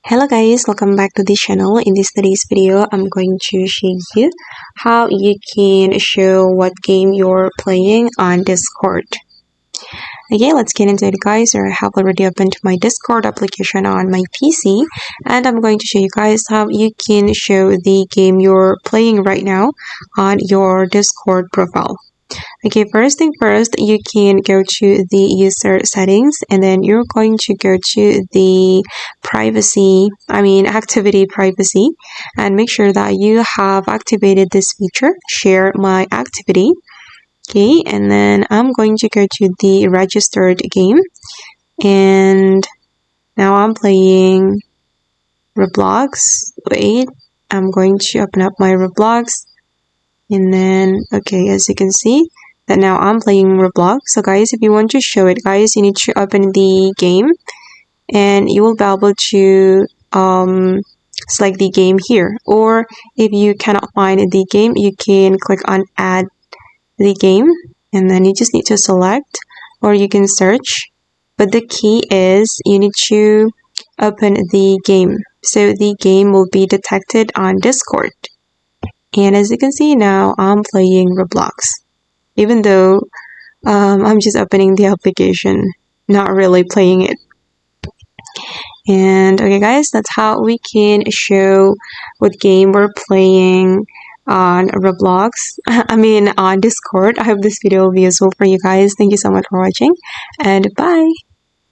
Hello guys, welcome back to this channel. In today's video, I'm going to show you how you can show what game you're playing on Discord. Okay, let's get into it guys. I have already opened my Discord application on my PC and I'm going to show you guys how you can show the game you're playing right now on your Discord profile. Okay, first thing first, you can go to the user settings and then you're going to go to the activity privacy, and make sure that you have activated this feature, share my activity. Okay, and then I'm going to go to the registered game, and now I'm playing Roblox. Wait, I'm going to open up my Roblox, and then, okay, as you can see, that now I'm playing Roblox. So guys, if you want to show it, guys, you need to open the game and you will be able to select the game here. Or if you cannot find the game, you can click on add the game and then you just need to select, or you can search. But the key is you need to open the game, so the game will be detected on Discord. And as you can see now, I'm playing Roblox. Even though I'm just opening the application, not really playing it. And okay guys, that's how we can show what game we're playing on Roblox. on Discord. I hope this video will be useful for you guys. Thank you so much for watching and bye.